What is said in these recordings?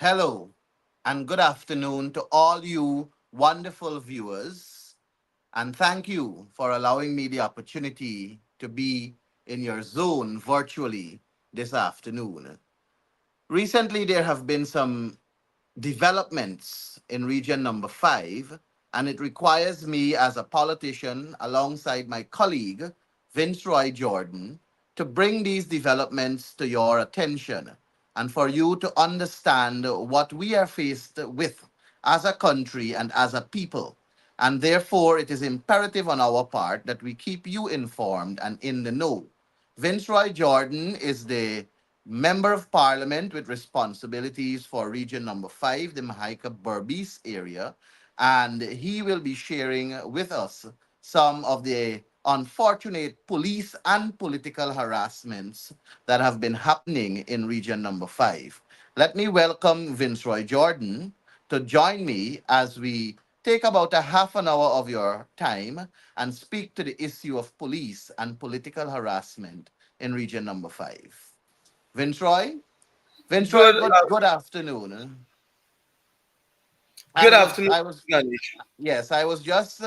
Hello and good afternoon to all you wonderful viewers. And thank you for allowing me the opportunity to be in your zone virtually this afternoon. Recently, there have been some developments in region number 5, and it requires me as a politician, alongside my colleague, Vinceroy Jordan, to bring these developments to your attention and for you to understand what we are faced with as a country and as a people. And therefore, it is imperative on our part that we keep you informed and in the know. Vinceroy Jordan is the Member of Parliament with responsibilities for Region Number 5, the Mahika Berbice area, and he will be sharing with us some of the unfortunate police and political harassments that have been happening in Region Number 5. Let me welcome Vinceroy Jordan to join me as we take about a half an hour of your time and speak to the issue of police and political harassment in Region Number 5. Vincroy? Vincroy, Good, good afternoon. good I was afternoon, I was Ganesh. Yes, I was just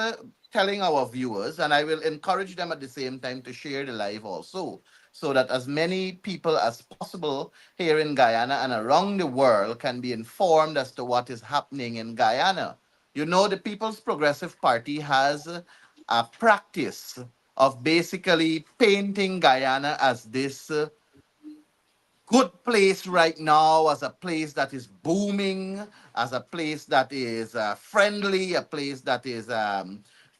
telling our viewers, and I will encourage them at the same time to share the live also, so that as many people as possible here in Guyana and around the world can be informed as to what is happening in Guyana. You know, the People's Progressive Party has a practice of basically painting Guyana as this good place right now, as a place that is booming, as a place that is friendly, a place that is,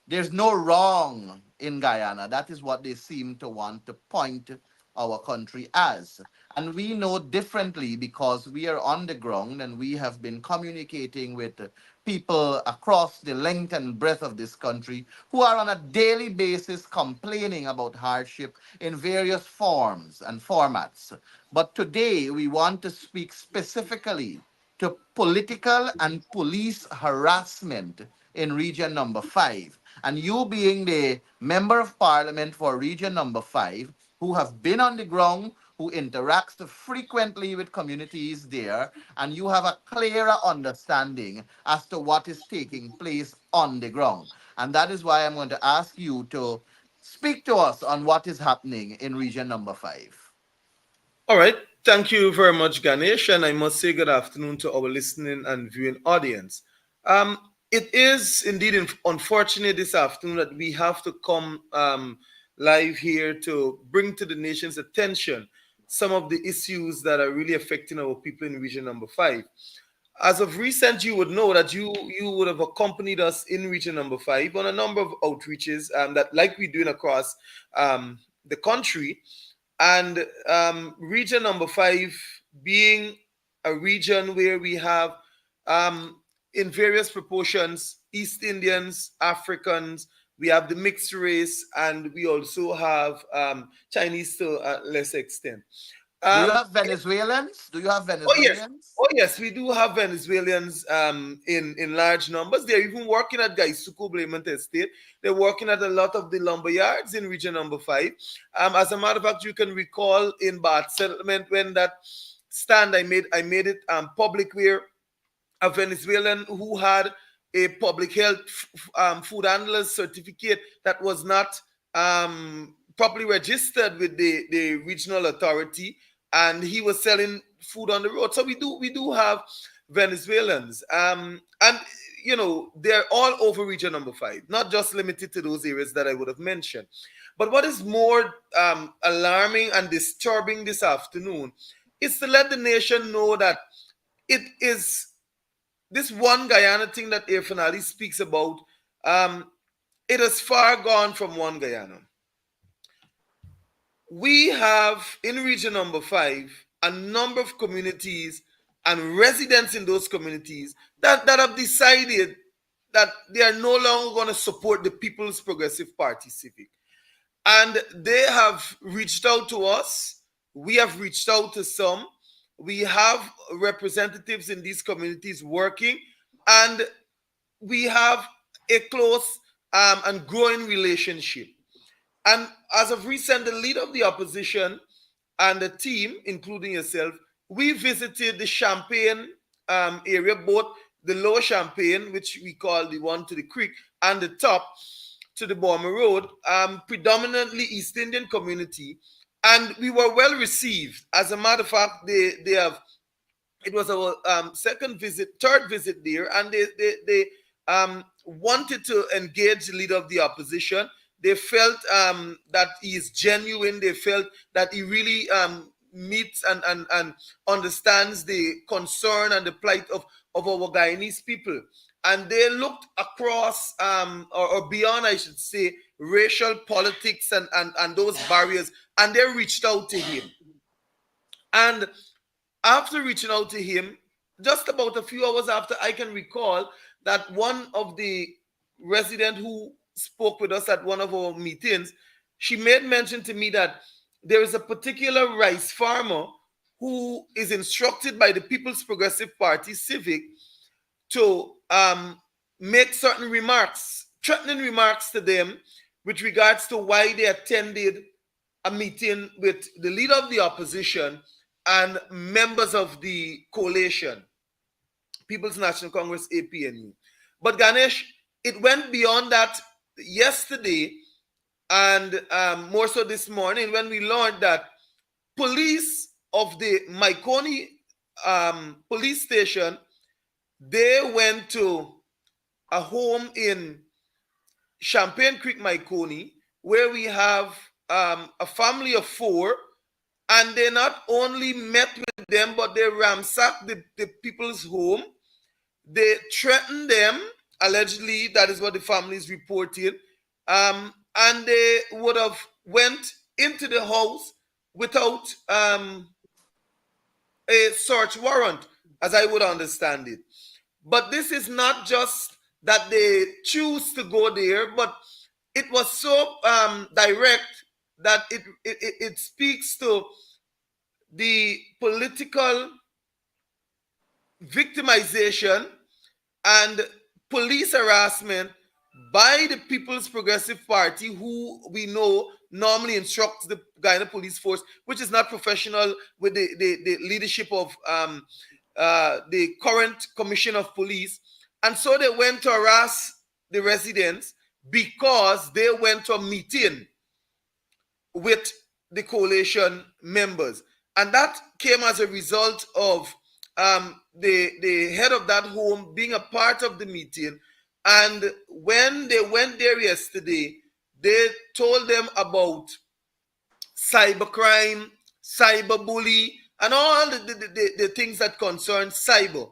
there's no wrong in Guyana. That is what they seem to want to point our country as. And we know differently because we are on the ground and we have been communicating with people across the length and breadth of this country who are on a daily basis complaining about hardship in various forms and formats. But today we want to speak specifically to political and police harassment in region number 5. And you being the member of parliament for region number 5, who have been on the ground, who interacts frequently with communities there, and you have a clearer understanding as to what is taking place on the ground. And that is why I'm going to ask you to speak to us on what is happening in region number 5. All right. Thank you very much, Ganesh. And I must say good afternoon to our listening and viewing audience. Um, it is indeed unfortunate this afternoon that we have to come live here to bring to the nation's attention some of the issues that are really affecting our people in region number 5. As of recent, you would know that you would have accompanied us in region number 5 on a number of outreaches that, like we're doing across the country. And region number 5 being a region where we have, in various proportions, East Indians, Africans, we have the mixed race, and we also have Chinese to a lesser extent. Do you Um, have Venezuelans? Do you have Oh yes, Venezuelans? oh yes, we do have Venezuelans in large numbers. They're even working at Gaisuku Blaement Estate. They're working at a lot of the lumber yards in region number 5. As a matter of fact, you can recall in Bath Settlement when that stand I made it public where a Venezuelan who had a public health food handler's certificate that was not properly registered with the regional authority, and he was selling food on the road. So we do have Venezuelans, and they're all over region number 5, not just limited to those areas that I would have mentioned. But what is more alarming and disturbing this afternoon is to let the nation know that it is this one Guyana thing that Irfan speaks about. Um, it has far gone from one Guyana. We have in region number 5 a number of communities and residents in those communities that have decided that they are no longer going to support the People's Progressive Party Civic. And they have reached out to us. We have reached out to some. We have representatives in these communities working, and we have a close and growing relationship. And as of recent, the leader of the opposition and the team, including yourself, we visited the Champagne area, both the lower Champagne, which we call the one to the creek, and the top to the Borma Road, predominantly East Indian community. And we were well received. As a matter of fact, they have it was our third visit there, and they wanted to engage the leader of the opposition. They felt that he is genuine. They felt that he really meets and understands the concern and the plight of our Guyanese people. And they looked across, or beyond, I should say, racial politics and those barriers, and they reached out to him. And after reaching out to him, just about a few hours after, I can recall that one of the resident who spoke with us at one of our meetings, she made mention to me that there is a particular rice farmer who is instructed by the People's Progressive Party Civic to make certain remarks, threatening remarks to them with regards to why they attended a meeting with the leader of the opposition and members of the coalition, People's National Congress, APNU. But Ganesh, it went beyond that yesterday, and more so this morning, when we learned that police of the Maikoni police station, they went to a home in Champagne Creek, Maikoni, where we have a family of 4, and they not only met with them, but they ransacked the people's home. They threatened them, allegedly, that is what the family is reporting, and they would have went into the house without a search warrant, as I would understand it. But this is not just that they choose to go there, but it was so direct that it speaks to the political victimization and police harassment by the People's Progressive Party, who we know normally instructs the Guyana Police Force, which is not professional, with the leadership of the current Commissioner of Police. And so they went to harass the residents because they went to a meeting with the coalition members. And that came as a result of the head of that home being a part of the meeting. And when they went there yesterday, they told them about cybercrime, cyberbully, and all the things that concern cyber.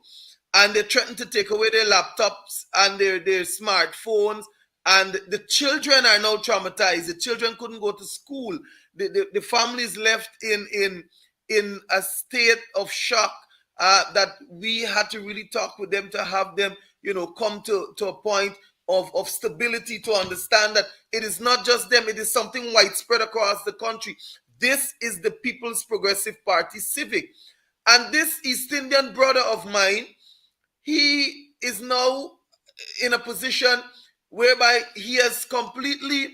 And they threatened to take away their laptops and their smartphones. And the children are now traumatized. The children couldn't go to school. The families left in a state of shock, that we had to really talk with them to have them, come to a point of stability, to understand that it is not just them, it is something widespread across the country. This is the People's Progressive Party Civic. And this East Indian brother of mine, he is now in a position whereby he has completely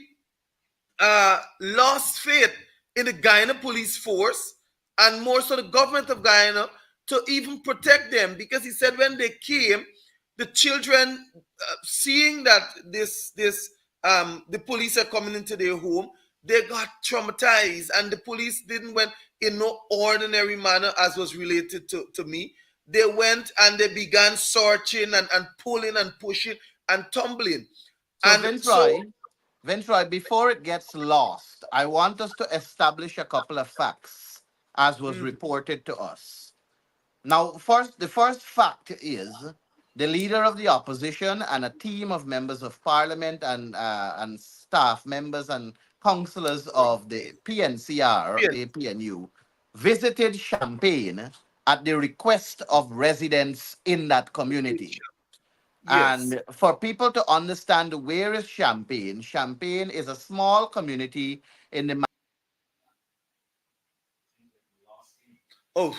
lost faith in the Guyana police force, and more so the government of Guyana, to even protect them, because he said when they came, the children, seeing that the police are coming into their home, they got traumatized, and the police didn't went in no ordinary manner, as was related to me. They went and they began searching and pulling and pushing and tumbling. So, And so, Vinceroy, before it gets lost, I want us to establish a couple of facts as was mhm, reported to us. Now, first, the first fact is the leader of the opposition and a team of members of parliament and staff members and councillors of the PNCR, yes, APNU, visited Champagne at the request of residents in that community. yes. And for people to understand where is Champagne, Champagne is a small community in the. Oh,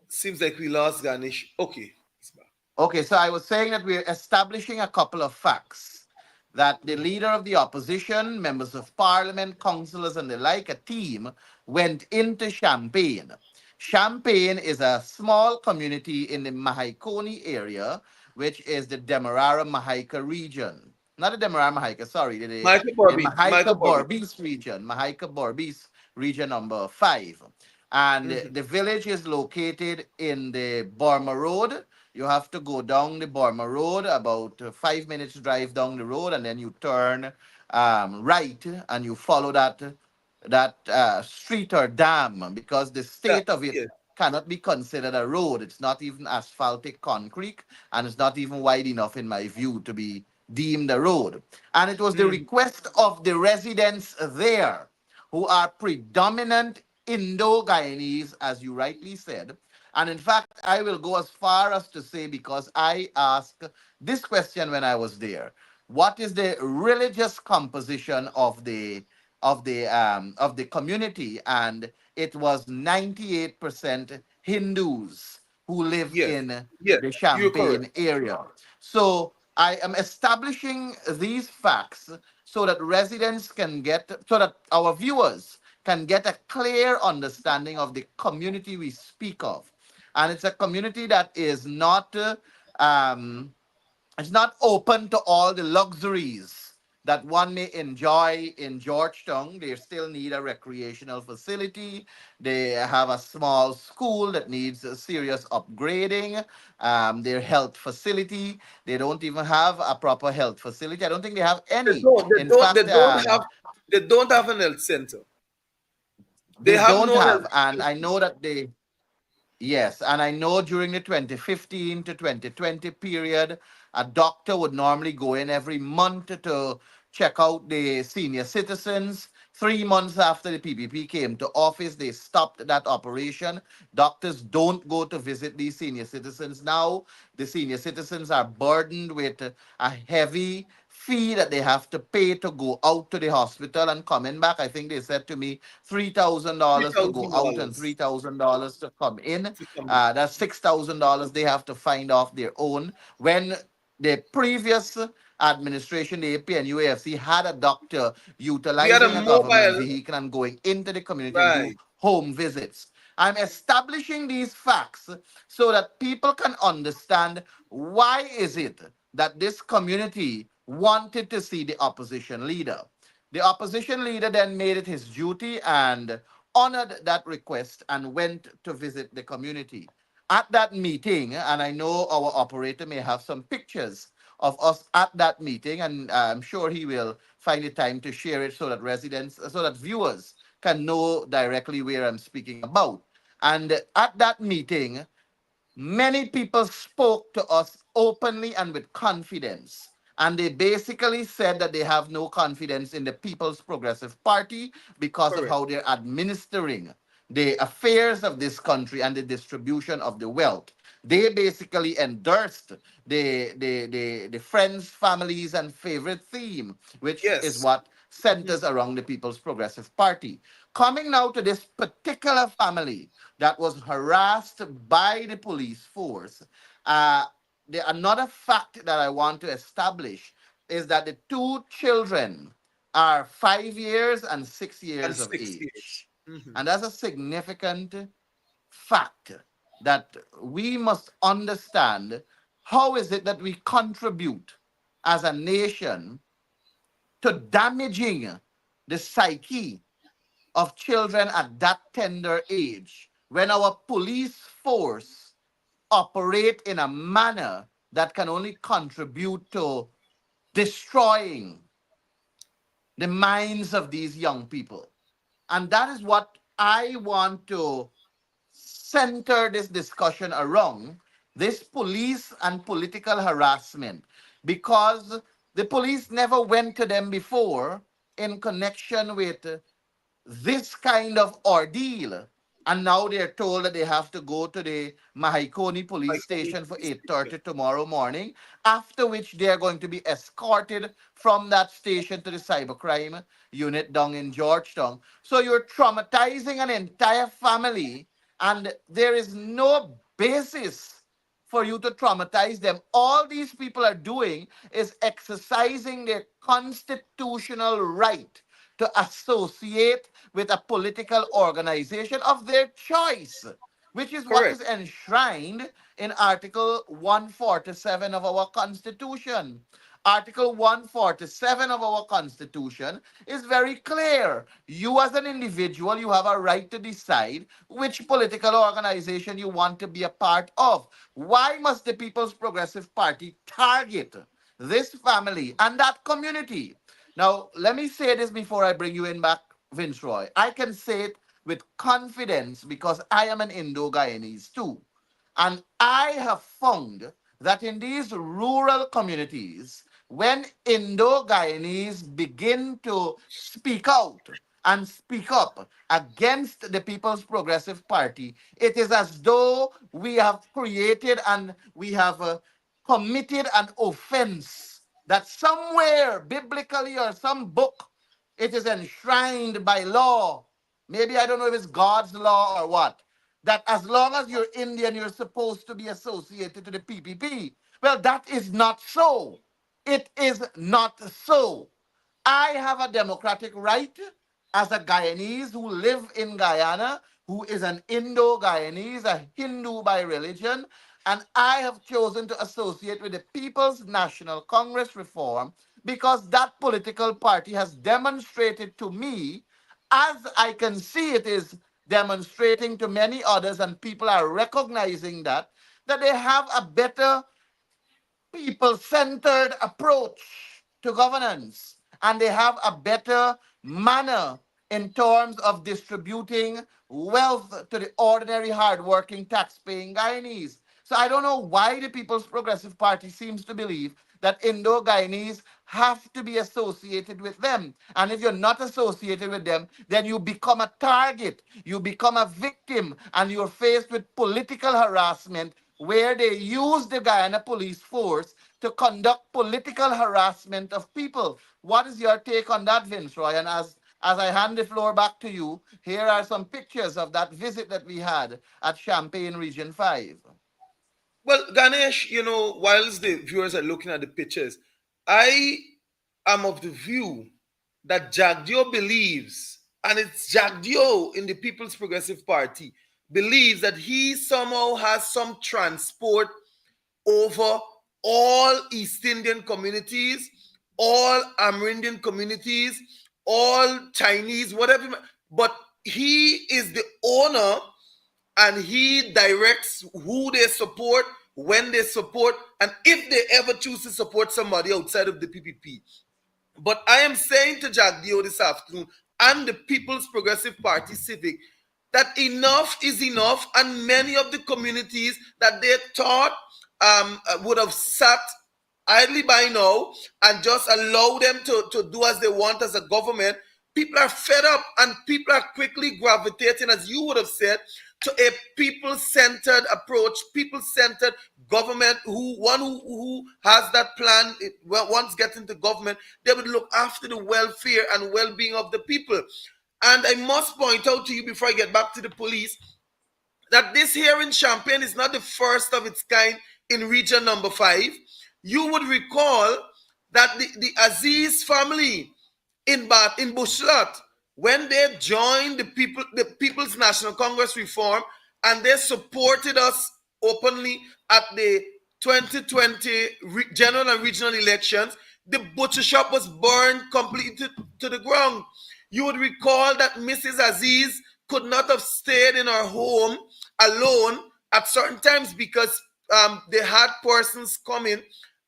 seems like we lost Ganesh. Okay, he's back. Okay, so I was saying that we're establishing a couple of facts that the leader of the opposition, members of parliament, councillors, and the like, a team, went into Champagne. Champagne is a small community in the Mahaicony area, which is the Demerara Mahaica region. Not the Demerara Mahaica, sorry, Michael the Bobby, Mahaica Michael Bobby. Borbis region, Mahaica Borbis region number 5. And Hmm. the village is located in the Burma Road. You have to go down the Burma Road, about 5 minutes drive down the road, and then you turn right and you follow that street or dam, because the Yeah, state of it yes. cannot be considered a road. It's not even asphaltic concrete, and it's not even wide enough, in my view, to be deemed a road. And it was the Mm. request of the residents there, who are predominant Indo-Guyanese, as you rightly said. And in fact, I will go as far as to say, because I asked this question when I was there: what is the religious composition of the community? And it was 98% Hindus who live Yes, in yes, the you're correct. Champagne area. So I am establishing these facts so that so that our viewers can get a clear understanding of the community we speak of. And it's a community that um, it's not open to all the luxuries that one may enjoy in Georgetown. They still need a recreational facility. They have a small school that needs a serious upgrading. Their health facility, they don't even have a proper health facility. I don't think they have They any. don't, they In don't, they fact, don't have, they don't have an health center. They they have don't no health have. And I facility. know that yes, and I know during the 2015 to 2020 period, a doctor would normally go in every month to check out the senior citizens. 3 months after the PPP came to office, they stopped that operation. Doctors don't go to visit these senior citizens now. The senior citizens are burdened with a heavy fee that they have to pay to go out to the hospital and coming back. I think they said to me Three $3,000 to go thousand out and dollars $3,000 to come in. to come in. That's $6,000 they have to find off their own. When the previous administration, the AP and UAFC, had a doctor We had a utilizing a government mobile, vehicle and going into the community and do right? home visits. I'm establishing these facts so that people can understand why is it that this community wanted to see the opposition leader. The opposition leader then made it his duty and honored that request and went to visit the community. At that meeting, and I know our operator may have some pictures of us at that meeting, and I'm sure he will find the time to share it so that so that viewers can know directly where I'm speaking about. And at that meeting, many people spoke to us openly and with confidence. And they basically said that they have no confidence in the People's Progressive Party because of Correct. how they're administering the affairs of this country and the distribution of the wealth. They basically endorsed the friends, families, and favorite theme, which is Yes. what Mhm. centers around the People's Progressive Party. Coming now to this particular family that was harassed by the police force, uh, another fact that I want to establish is that the two children are 5 years and six And years of 6 years. age. Mhm. And that's a significant fact that we must understand how is it that we contribute as a nation to damaging the psyche of children at that tender age when our police force operate in a manner that can only contribute to destroying the minds of these young people. And that is what I want to center this discussion around, this police and political harassment, because the police never went to them before in connection with this kind of ordeal. And now they're told that they have to go to the Mahikoni police station for 8:30 tomorrow morning, after which they are going to be escorted from that station to the cybercrime unit down in Georgetown. So you're traumatizing an entire family, and there is no basis for you to traumatize them. All these people are doing is exercising their constitutional right to associate with a political organization of their choice, which is what Correct. is enshrined in Article 147 of our Constitution. Article 147 of our Constitution is very clear. You, as an individual, you have a right to decide which political organization you want to be a part of. Why must the People's Progressive Party target this family and that community? Now, let me say this before I bring you in back, Vincroy. I can say it with confidence because I am an Indo-Guyanese too. And I have found that in these rural communities, when Indo-Guyanese begin to speak out and speak up against the People's Progressive Party, it is as though we have created and we have committed an offense that somewhere biblically or some book it is enshrined by law. Maybe I don't know if it's God's law or what. That as long as you're Indian, you're supposed to be associated to the PPP. Well, that is not so. It is not so. I have a democratic right as a Guyanese who live in Guyana, who is an Indo-Guyanese, a Hindu by religion, and I have chosen to associate with the People's National Congress Reform because that political party has demonstrated to me, as I can see it is demonstrating to many others, and people are recognizing that they have a better people centered approach to governance, and they have a better manner in terms of distributing wealth to the ordinary, hardworking, tax-paying Guyanese. So I don't know why the People's Progressive Party seems to believe that Indo-Guyanese have to be associated with them. And if you're not associated with them, then you become a target, you become a victim, and you're faced with political harassment where they use the Guyana police force to conduct political harassment of people. What is your take on that, Vincroy? And as I hand the floor back to you, here are some pictures of that visit that we had at Champagne Region 5. Well, Ganesh, whilst the viewers are looking at the pictures, I am of the view that Jagdio believes, and it's Jagdio in the People's Progressive Party, believes that he somehow has some transport over all East Indian communities, all Amerindian communities, all Chinese, whatever. But he is the owner and he directs who they support, when they support, and if they ever choose to support somebody outside of the PPP. But I am saying to Jack Dio this afternoon and the People's Progressive Party Civic that enough is enough, and many of the communities that they thought would have sat idly by now and just allow them to do as they want as a government. People are fed up and people are quickly gravitating, as you would have said, to a people-centered approach, people-centered government. Who has that plan? Once get into government, they would look after the welfare and well-being of the people. And I must point out to you before I get back to the police that this here in Champagne is not the first of its kind in region number 5. You would recall that the Aziz family in Bushlat, when they joined the People's National Congress Reform, and they supported us openly at the 2020 general and regional elections. The butcher shop was burned completely to the ground. You would recall that Mrs. Aziz could not have stayed in her home alone at certain times because they had persons coming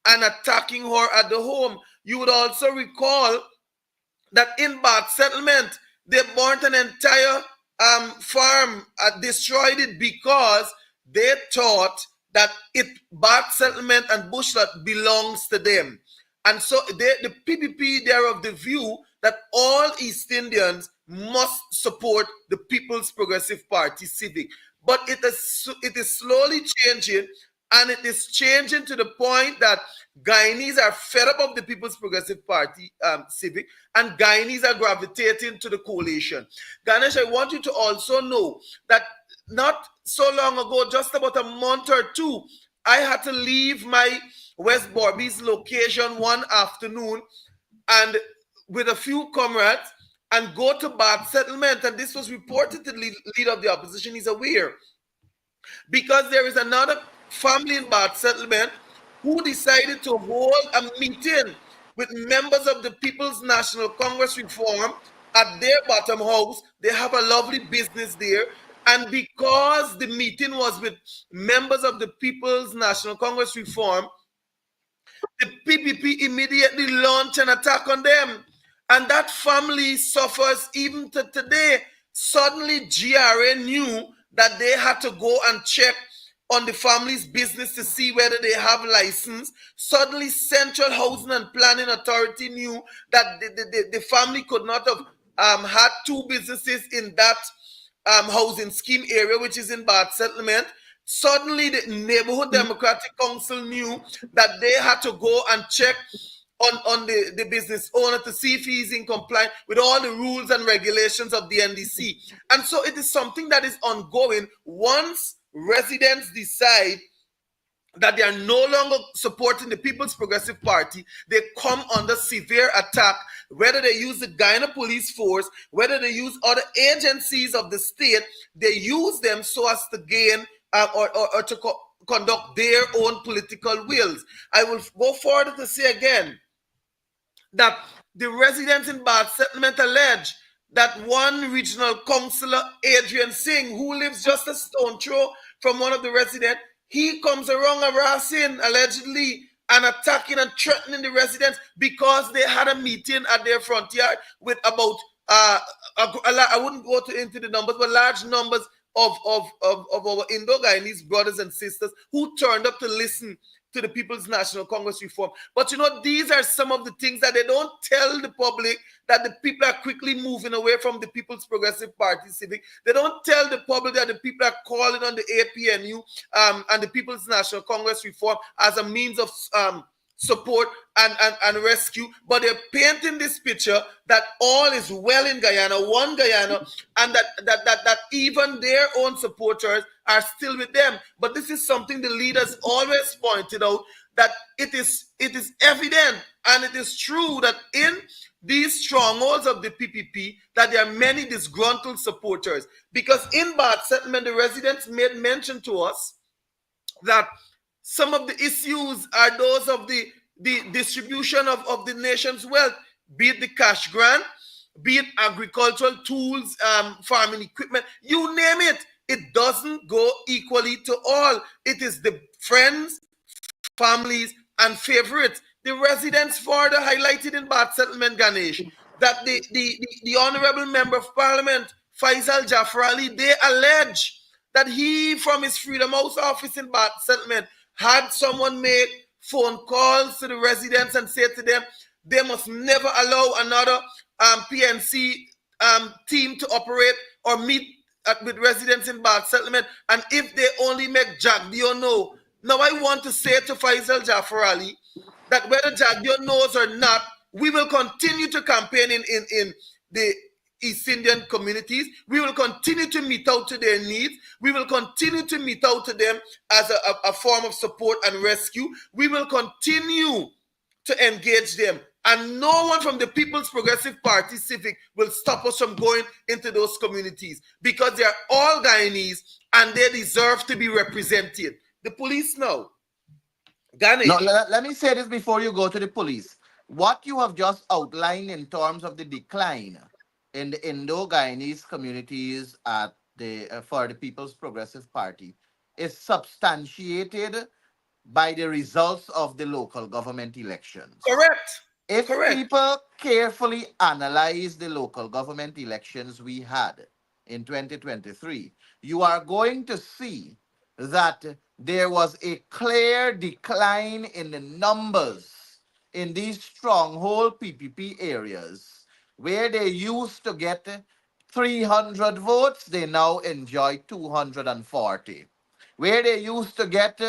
and attacking her at the home. You would also recall that in Bath settlement, they burnt an entire farm, destroyed it because they thought that it Bath settlement and bushland belongs to them. And so the PPP, they are of the view that all East Indians must support the People's Progressive Party civic. But it is slowly changing, and it is changing to the point that Guyanese are fed up of the People's Progressive Party civic, and Guyanese are gravitating to the coalition. Ganesh, I want you to also know that not so long ago, just about a month or two, I had to leave my West Borby's location one afternoon and with a few comrades and go to Bath settlement. And this was reported to the leader of the opposition. He's aware because there is another family in Bath settlement who decided to hold a meeting with members of the People's National Congress Reform at their bottom house. They have a lovely business there. And because the meeting was with members of the People's National Congress Reform, the PPP immediately launched an attack on them. And that family suffers even to today. Suddenly, GRA knew that they had to go and check on the family's business to see whether they have license. Suddenly, Central Housing and Planning Authority knew that the family could not have had two businesses in that housing scheme area, which is in Bath settlement. Suddenly, the Neighborhood Democratic Council knew that they had to go and check on the business owner to see if he's in compliance with all the rules and regulations of the NDC. And so it is something that is ongoing. Once residents decide that they are no longer supporting the People's Progressive Party, they come under severe attack, whether they use the Guyana police force, whether they use other agencies of the state, they use them so as to gain or to conduct their own political wills. I will go further to say again that the residents in Bath settlement allege that one regional councillor, Adrian Singh, who lives just a stone throw from one of the residents, he comes around harassing, allegedly, and attacking and threatening the residents because they had a meeting at their front yard with about, I wouldn't go into the numbers, but large numbers of our Indo-Guyanese brothers and sisters who turned up to listen to the People's National Congress Reform. But these are some of the things that they don't tell the public, that the people are quickly moving away from the People's Progressive Party civic. They don't tell the public that the people are calling on the APNU and the People's National Congress Reform as a means of support and rescue, but they're painting this picture that all is well in Guyana, one Guyana, and that even their own supporters are still with them. But this is something the leaders always pointed out, that it is evident and it is true that in these strongholds of the PPP that there are many disgruntled supporters. Because in Bath settlement, the residents made mention to us that some of the issues are those of the distribution of the nation's wealth, be it the cash grant, be it agricultural tools, farming equipment, you name it. It doesn't go equally to all. It is the friends, families, and favorites. The residents further highlighted in Bath settlement, Ganesh, that the Honorable Member of Parliament, Faisal Jafar Ali, they allege that he, from his Freedom House office in Bath settlement, had someone make phone calls to the residents and say to them they must never allow another PNC team to operate or meet with residents in Bath settlement, and if they only make Jagdio know. Now I want to say to Faisal Jafar Ali that whether Jagdio knows or not, we will continue to campaign in the East Indian communities. We will continue to meet out to their needs. We will continue to meet out to them as a form of support and rescue. We will continue to engage them. And no one from the People's Progressive Party Civic will stop us from going into those communities because they are all Guyanese and they deserve to be represented. The police know. Now, Ganesh. let me say this before you go to the police. What you have just outlined in terms of the decline in the Indo-Guyanese communities at for the People's Progressive Party is substantiated by the results of the local government elections. Correct. If Correct. people carefully analyze the local government elections we had in 2023, you are going to see that there was a clear decline in the numbers in these stronghold PPP areas where they used to get 300 votes, they now enjoy 240. Where they used to get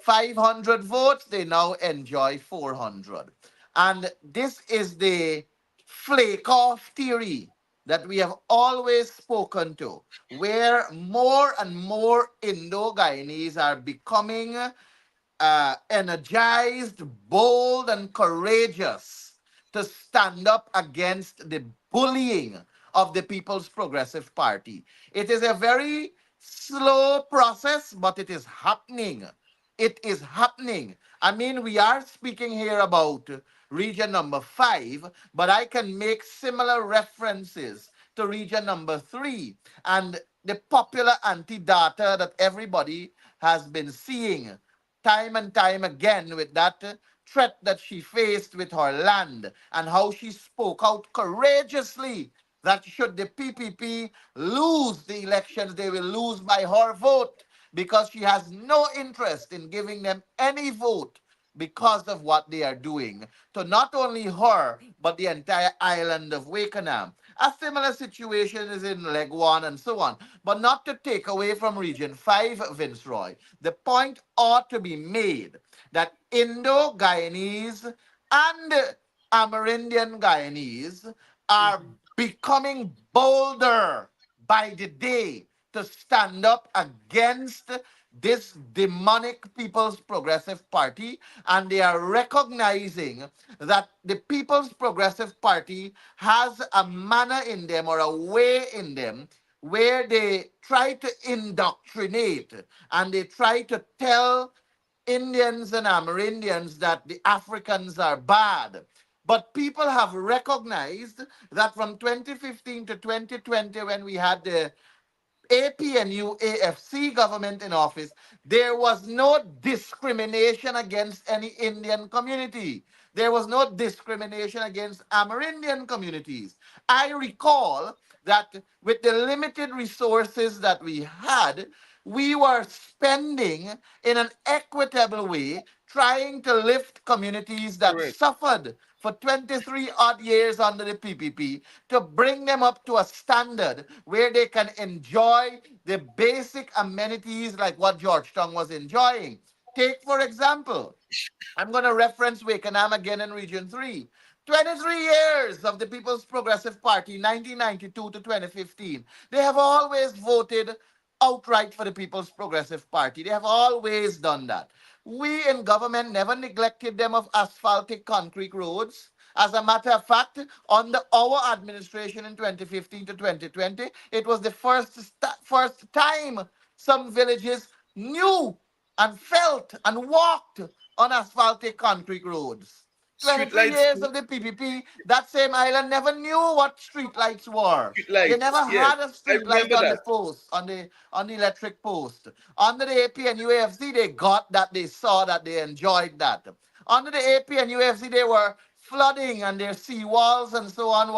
500 votes, they now enjoy 400. And this is the flake off theory that we have always spoken to, where more and more Indo Guyanese are becoming energized, bold, and courageous to stand up against the bullying of the People's Progressive Party. It is a very slow process, but it is happening. It is happening. I mean, we are speaking here about region number 5, but I can make similar references to region number 3 and the popular anti data that everybody has been seeing time and time again with that threat that she faced with her land and how she spoke out courageously that should the PPP lose the elections, they will lose by her vote because she has no interest in giving them any vote because of what they are doing to not only her but the entire island of Wakenham. A similar situation is in Leg 1 and so on. But not to take away from Region 5, Viceroy. The point ought to be made that Indo-Guyanese and Amerindian Guyanese are becoming bolder by the day to stand up against this demonic People's Progressive Party, and they are recognizing that the People's Progressive Party has a manner in them or a way in them where they try to indoctrinate and they try to tell Indians and Amerindians that the Africans are bad. But people have recognized that from 2015 to 2020, when we had the APNU AFC government in office, there was no discrimination against any Indian community. There was no discrimination against Amerindian communities. I recall that with the limited resources that we had, we were spending in an equitable way, trying to lift communities that Correct. suffered for 23 odd years under the PPP to bring them up to a standard where they can enjoy the basic amenities like what Georgetown was enjoying. Take, for example, I'm going to reference Wakenham again in Region 3. 23 years of the People's Progressive Party, 1992 to 2015. They have always voted outright for the People's Progressive Party. They have always done that. We in government never neglected them of asphaltic concrete roads. As a matter of fact, under our administration in 2015 to 2020, it was the first time some villages knew and felt and walked on asphaltic concrete roads. Street 23 lights years too. of the PPP, that same island never knew what street lights were. Street They never lights. Yes. had a I street light remember on the that. post, on the electric post. Under the AP and UAFC, they got that, they saw that, they enjoyed that. Under the AP and UAFC, they were flooding and their seawalls and so on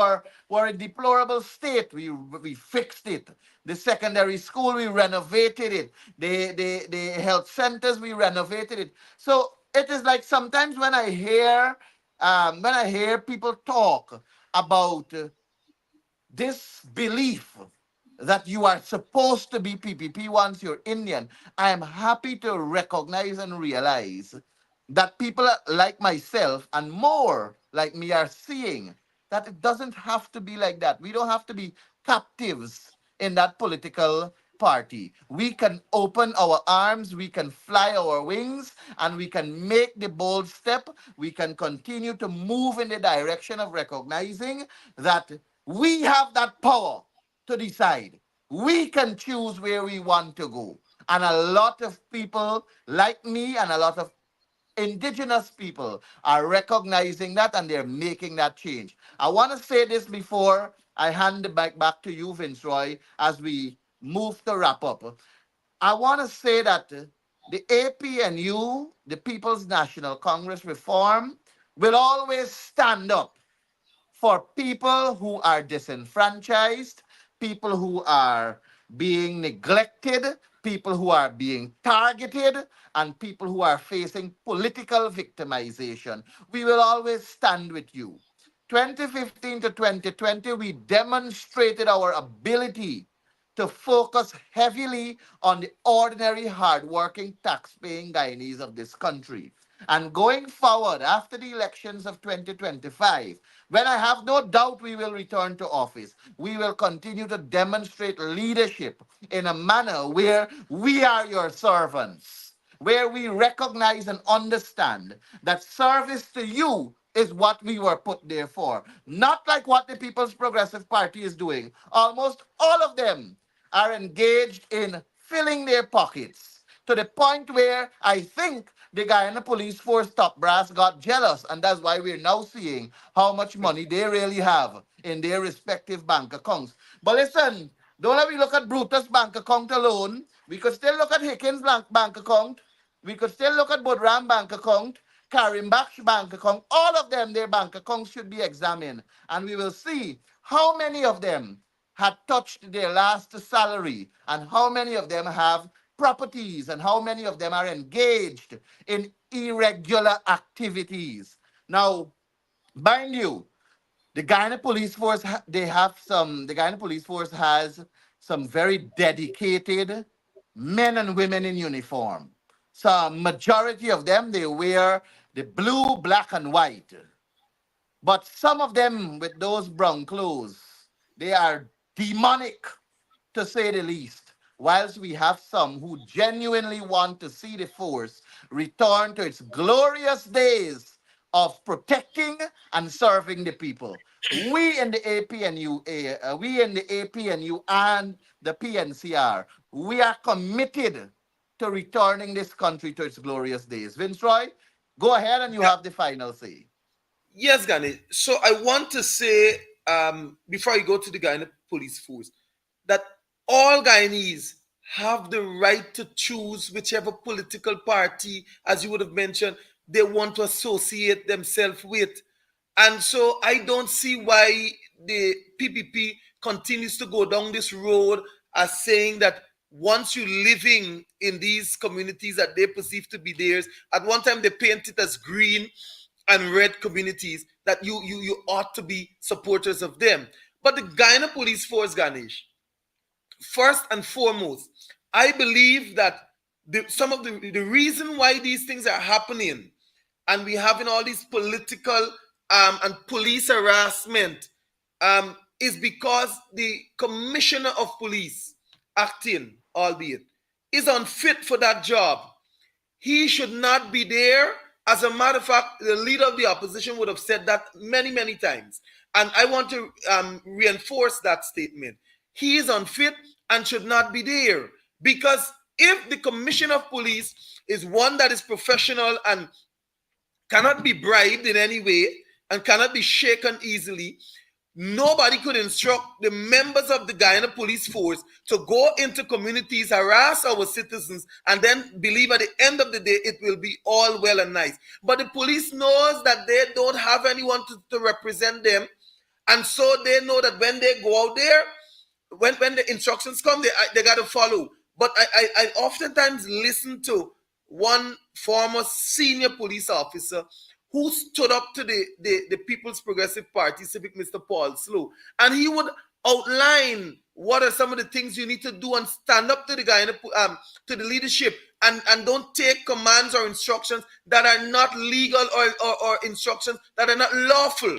were a deplorable state. We fixed it. The secondary school, we renovated it. The health centers, we renovated it. So it is like sometimes when I hear people talk about this belief that you are supposed to be PPP once you're Indian, I am happy to recognize and realize that people like myself and more like me are seeing that it doesn't have to be like that. We don't have to be captives in that political party. We can open our arms, we can fly our wings, and we can make the bold step. We can continue to move in the direction of recognizing that we have that power to decide. We can choose where we want to go. And a lot of people like me and a lot of indigenous people are recognizing that and they're making that change. I want to say this before I hand the mic back to you, Vincroy, as we move to wrap up. I want to say that the APNU, the People's National Congress Reform, will always stand up for people who are disenfranchised, people who are being neglected, people who are being targeted, and people who are facing political victimization. We will always stand with you. 2015 to 2020, we demonstrated our ability to focus heavily on the ordinary, hardworking, tax-paying Guyanese of this country. And going forward, after the elections of 2025, when I have no doubt we will return to office, we will continue to demonstrate leadership in a manner where we are your servants, where we recognize and understand that service to you is what we were put there for. Not like what the People's Progressive Party is doing. Almost all of them are engaged in filling their pockets to the point where I think the Guyana Police Force top brass got jealous, and that's why we're now seeing how much money they really have in their respective bank accounts. But listen, don't let me look at Brutus' bank account alone. We could still look at Hickens' bank account. We could still look at Budram bank account, Karimbak's bank account. All of them, their bank accounts should be examined, and we will see how many of them had touched their last salary and how many of them have properties and how many of them are engaged in irregular activities. Now, mind you, the Guyana Police Force, the Guyana Police Force has some very dedicated men and women in uniform. So majority of them, they wear the blue, black, and white. But some of them with those brown clothes, they are demonic to say the least. Whilst we have some who genuinely want to see the force return to its glorious days of protecting and serving the people. We in the APNU, we in the APNU and the PNCR, we are committed to returning this country to its glorious days. Vincroy, go ahead and you Yeah. have the final say. Yes, Ganesh. So I want to say, before I go to the Guyana Police Force, that all Guyanese have the right to choose whichever political party, as you would have mentioned, they want to associate themselves with. And so I don't see why the PPP continues to go down this road as saying that once you're living in these communities that they perceive to be theirs, at one time they paint it as green and red communities, that you ought to be supporters of them. But the Guyana Police Force, Ganesh, first and foremost, I believe that some of the reason why these things are happening and we having all these political and police harassment is because the commissioner of police acting, albeit, is unfit for that job. He should not be there. As a matter of fact, the leader of the opposition would have said that many, many times. And I want to reinforce that statement. He is unfit and should not be there. Because if the commissioner of police is one that is professional and cannot be bribed in any way and cannot be shaken easily, nobody could instruct the members of the Guyana Police Force to go into communities, harass our citizens, and then believe at the end of the day it will be all well and nice. But the police knows that they don't have anyone to represent them, and so they know that when they go out there, when the instructions come, they got to follow. But I oftentimes listen to one former senior police officer who stood up to the People's Progressive Party, Civic Mr. Paul Slow, and he would outline what are some of the things you need to do and stand up to the guy to the leadership, and don't take commands or instructions that are not legal, or instructions that are not lawful.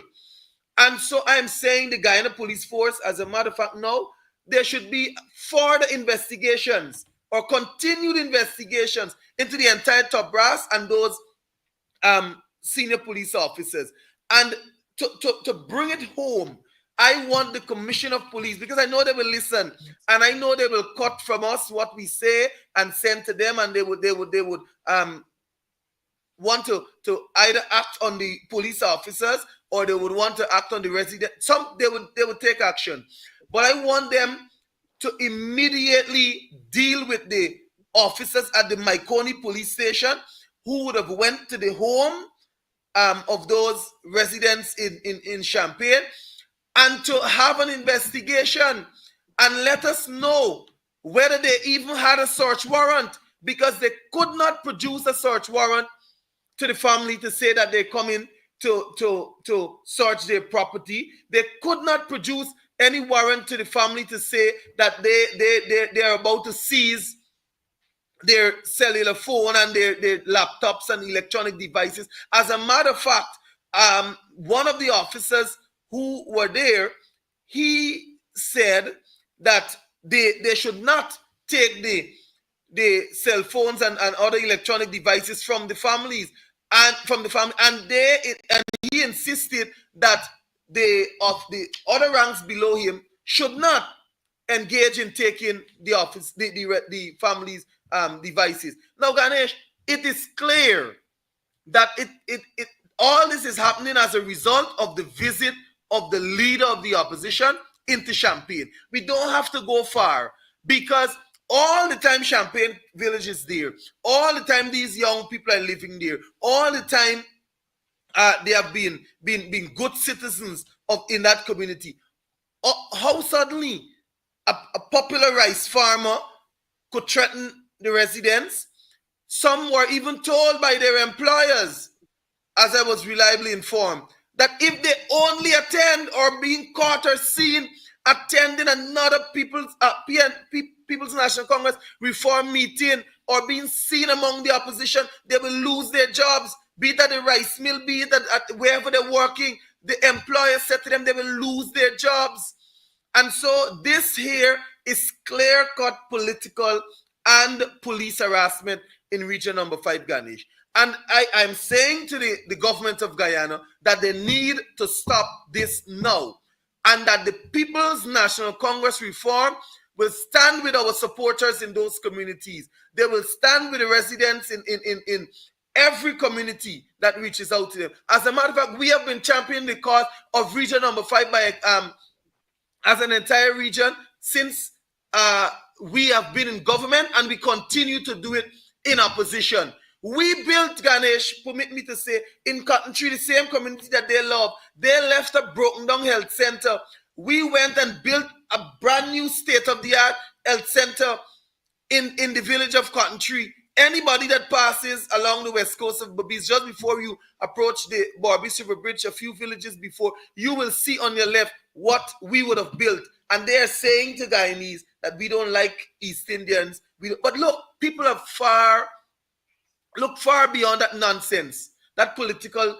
And so I'm saying the Guyana Police Force, as a matter of fact, now there should be further investigations or continued investigations into the entire top brass and those senior police officers. And to bring it home, I want the commission of police, because I know they will listen, and I know they will cut from us what we say and send to them, and they would want to either act on the police officers, or they would want to act on the resident. Some they would take action, but I want them to immediately deal with the officers at the Myconi police station who would have went to the home of those residents in Champagne, and to have an investigation and let us know whether they even had a search warrant, because they could not produce a search warrant to the family to say that they come in to search their property. They could not produce any warrant to the family to say that they are about to seize their cellular phone and their laptops and electronic devices. As a matter of fact, one of the officers who were there, he said that they should not take the cell phones and other electronic devices from the families and from the family, and he insisted that the other ranks below him should not engage in taking the family's devices. Now, Ganesh, it is clear that it all this is happening as a result of the visit of the leader of the opposition into Champagne. We don't have to go far, because all the time Champagne village is there, all the time these young people are living there, all the time they have been good citizens of in that community. How suddenly a popular rice farmer could threaten the residents? Some were even told by their employers, as I was reliably informed, that if they only attend or being caught or seen attending another People's National Congress reform meeting, or being seen among the opposition, they will lose their jobs, be it at the rice mill, be it at wherever they're working. The employer said to them they will lose their jobs. And so this here is clear-cut political and police harassment in region number 5, Ganesh. And I'm saying to the government of Guyana that they need to stop this now, and that the People's National Congress reform will stand with our supporters in those communities. They will stand with the residents in every community that reaches out to them. As a matter of fact, we have been championing the cause of region number 5 by as an entire region since we have been in government, and we continue to do it in opposition. We built, Ganesh, permit me to say, in Cotton Tree, the same community that they love. They left a broken down health center. We went and built a brand new state-of-the-art health center in the village of Cotton Tree. Anybody that passes along the west coast of Berbice, just before you approach the Berbice River Bridge, a few villages before, you will see on your left what we would have built. And they are saying to Guyanese that we don't like East Indians. But look, people are look far beyond that nonsense, that political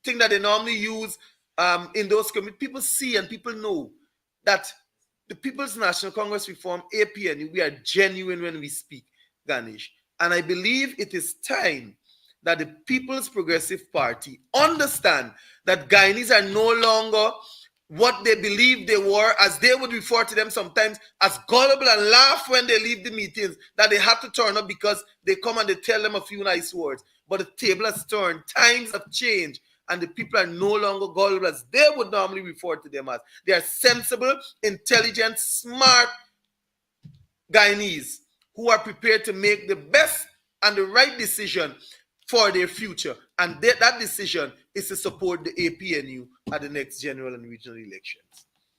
thing that they normally use in those communities. People see and people know that the People's National Congress reform, APN, we are genuine when we speak, Ganesh. And I believe it is time that the People's Progressive Party understand that Guyanese are no longer what they believe they were, as they would refer to them sometimes as gullible, and laugh when they leave the meetings that they have to turn up because they come and they tell them a few nice words. But the table has turned, times have changed, and the people are no longer gullible as they would normally refer to them as. They are sensible, intelligent, smart Guyanese who are prepared to make the best and the right decision for their future. And that decision is to support the APNU at the next general and regional elections.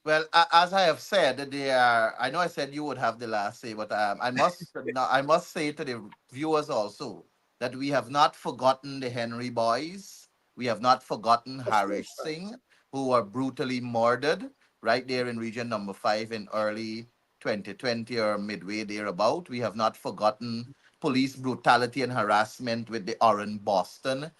Well, as I have said, they are. I know I said you would have the last say, but I must say to the viewers also that we have not forgotten the Henry boys. We have not forgotten Of course Harish not. Singh, who were brutally murdered right there in region number 5 in early 2020 or midway thereabout. We have not forgotten police brutality and harassment with the Oran Boston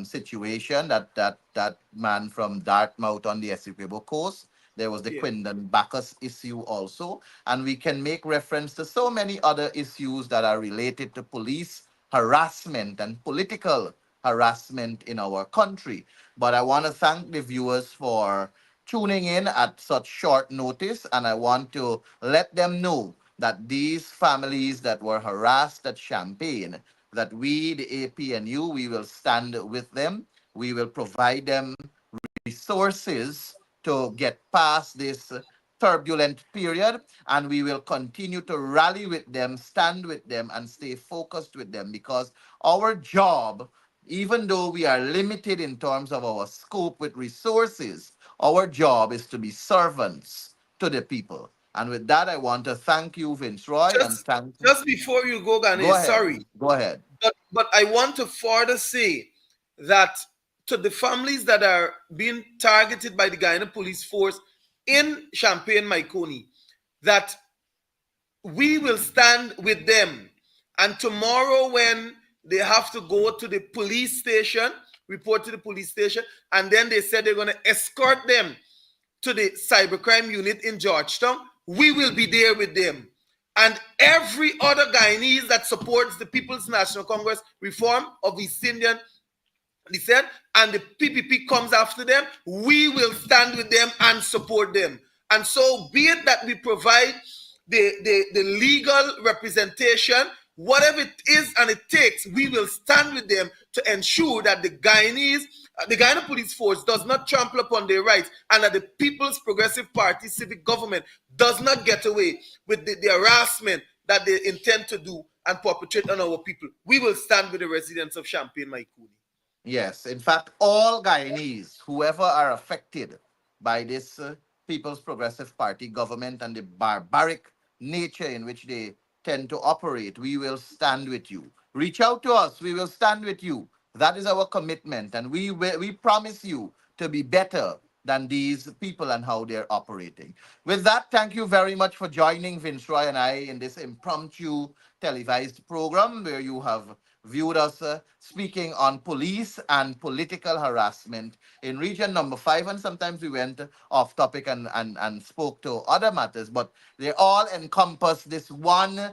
situation. That man from Dartmouth on the Essequibo coast. There was the Yeah. Quindon Bacchus issue also. And we can make reference to so many other issues that are related to police harassment and political harassment in our country. But I want to thank the viewers for tuning in at such short notice, and I want to let them know that these families that were harassed at Champagne, that we, the APNU, we will stand with them. We will provide them resources to get past this turbulent period, and we will continue to rally with them, stand with them, and stay focused with them, because our job, even though we are limited in terms of our scope with resources, our job is to be servants to the people. And with that, I want to thank you, Vincroy, and Just thank. just before you go, Go Ganesh, ahead. sorry. Go ahead. But I want to further say that to the families that are being targeted by the Guyana police force in Champagne, Maiconi, that we will stand with them. And tomorrow, when they have to go to the police station, report to the police station, and then they said they're going to escort them to the cybercrime unit in Georgetown, we will be there with them. And every other Guyanese that supports the People's National Congress reform of East Indian descent and the PPP comes after them, we will stand with them and support them. And so, be it that we provide the legal representation, whatever it is and it takes, we will stand with them to ensure that the Guyana Police Force does not trample upon their rights, and that the People's Progressive Party civic government does not get away with the harassment that they intend to do and perpetrate on our people. We will stand with the residents of Champagne, Maikuni. Yes, in fact, all Guyanese, whoever are affected by this People's Progressive Party government and the barbaric nature in which they tend to operate, we will stand with you. Reach out to us, we will stand with you. That is our commitment, and we promise you to be better than these people and how they're operating. With that, thank you very much for joining Vincroy and I in this impromptu televised program where you have viewed us speaking on police and political harassment in region number 5. And sometimes we went off topic and spoke to other matters, but they all encompass this one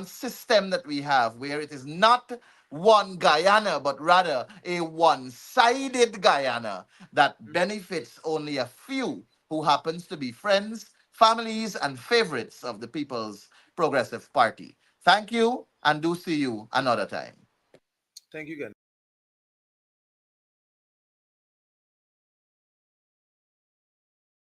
system that we have, where it is not one Guyana, but rather a one sided Guyana that benefits only a few who happens to be friends, families, and favorites of the People's Progressive Party. Thank you, and do see you another time. Thank you, Ganesh.